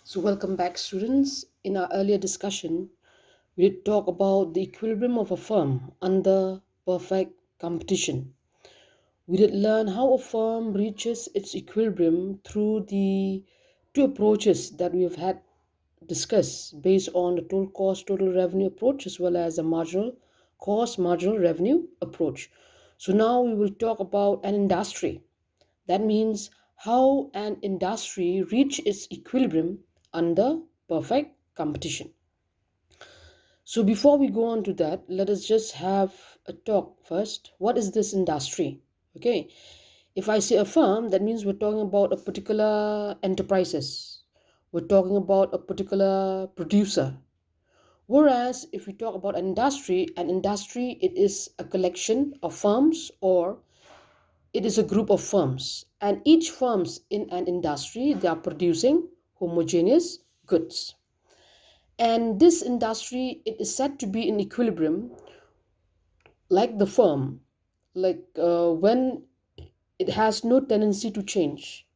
So, welcome back, students. In our earlier discussion, we did talk about the equilibrium of a firm under perfect competition. We did learn how a firm reaches its equilibrium through the two approaches that we have had discussed based on the total cost, total revenue approach as well as the marginal cost, marginal revenue approach. So, now we will talk about an industry. That means how an industry reach its equilibrium under perfect competition. So before we go on to that, let us just have a talk first. What is this industry? Okay. If I say a firm, that means we're talking about a particular enterprises. We're talking about a particular producer. Whereas if we talk about an industry, it is a collection of firms or it is a group of firms, and each firms in an industry they are producing homogeneous goods. And this industry it is said to be in equilibrium, like the firm, when it has no tendency to change.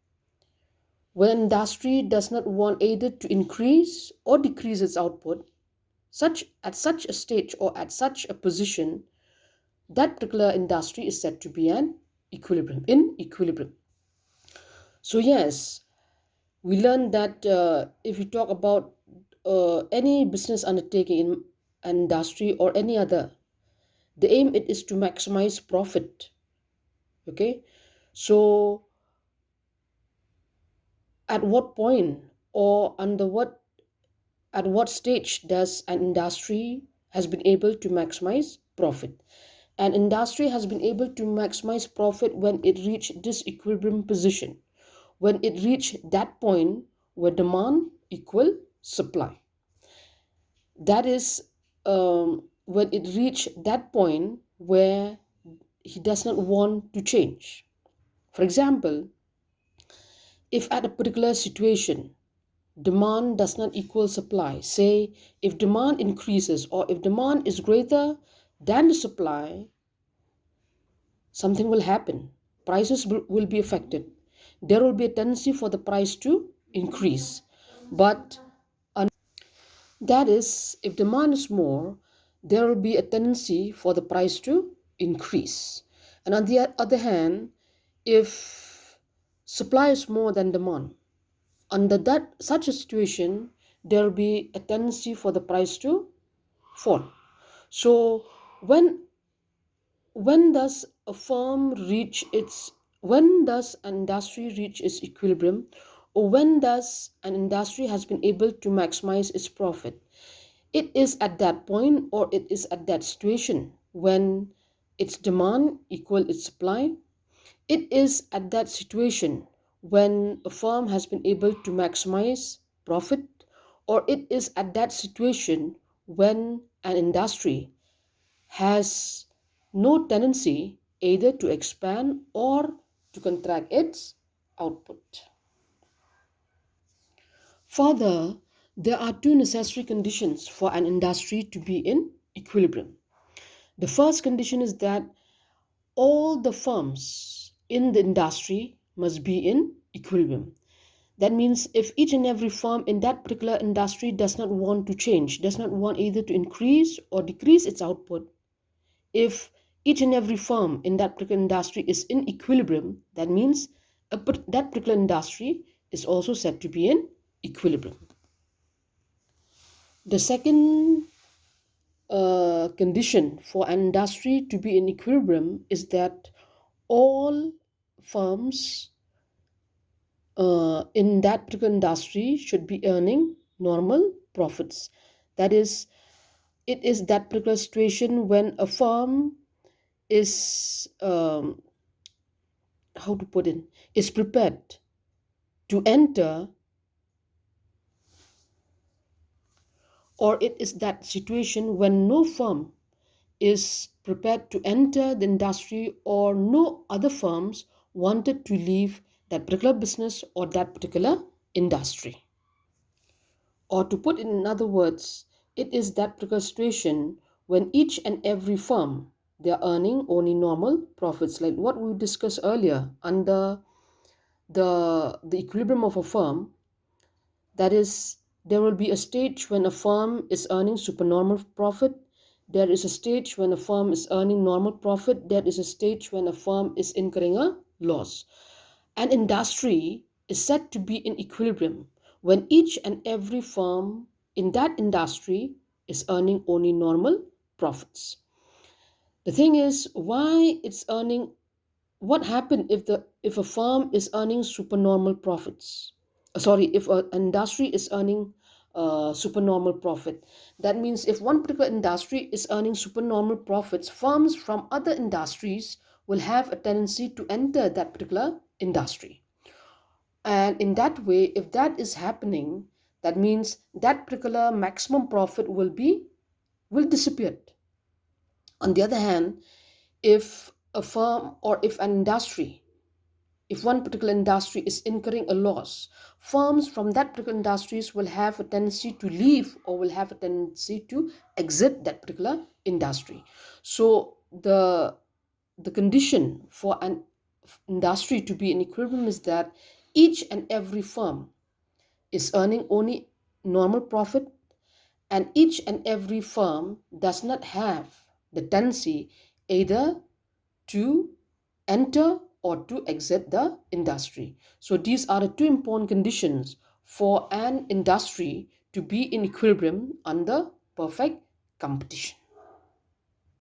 When industry does not want either to increase or decrease its output, such at such a stage or at such a position, that particular industry is said to be an equilibrium in equilibrium. So yes, we learned that if you talk about any business undertaking in an industry or any other, the aim it is to maximize profit. Okay, so at what point or under what at what stage does an industry has been able to maximize profit? An industry has been able to maximize profit when it reached this equilibrium position, when it reached that point where demand equal supply. That is when it reached that point where he does not want to change. For example, if at a particular situation demand does not equal supply, say if demand increases or if demand is greater than the supply, something will happen. Prices will be affected. There will be a tendency for the price to increase. But that is, if demand is more, there will be a tendency for the price to increase. And on the other hand, if supply is more than demand, under that such a situation, there will be a tendency for the price to fall. So when does a firm reach its when does an industry reach its equilibrium, or when does an industry has been able to maximize its profit? It is at that point or it is at that situation when its demand equal its supply. It is at that situation when a firm has been able to maximize profit, or it is at that situation when an industry has no tendency either to expand or to contract its output. Further, there are two necessary conditions for an industry to be in equilibrium. The first condition is that all the firms in the industry must be in equilibrium. That means if each and every firm in that particular industry does not want to change, does not want either to increase or decrease its output, if each and every firm in that particular industry is in equilibrium, that means that particular industry is also said to be in equilibrium. The second condition for an industry to be in equilibrium is that all firms in that particular industry should be earning normal profits. That is, it is that particular situation when a firm is how to put it is prepared to enter, or it is that situation when no firm is prepared to enter the industry or no other firms wanted to leave that particular business or that particular industry. Or to put it in other words, it is that particular situation when each and every firm they are earning only normal profits, like what we discussed earlier under the equilibrium of a firm. That is, there will be a stage when a firm is earning supernormal profit. There is a stage when a firm is earning normal profit. There is a stage when a firm is incurring a loss. An industry is said to be in equilibrium when each and every firm in that industry is earning only normal profits. The thing is, why it's earning, what happened if a firm is earning supernormal profits? Sorry, if an industry is earning supernormal profit, that means if one particular industry is earning supernormal profits, firms from other industries will have a tendency to enter that particular industry. And in that way, if that is happening, that means that particular maximum profit will disappear. On the other hand, if a firm or if an industry, if one particular industry is incurring a loss, firms from that particular industries will have a tendency to leave or will have a tendency to exit that particular industry. So the condition for an industry to be in equilibrium is that each and every firm is earning only normal profit, and each and every firm does not have the tendency either to enter or to exit the industry. So these are the two important conditions for an industry to be in equilibrium under perfect competition.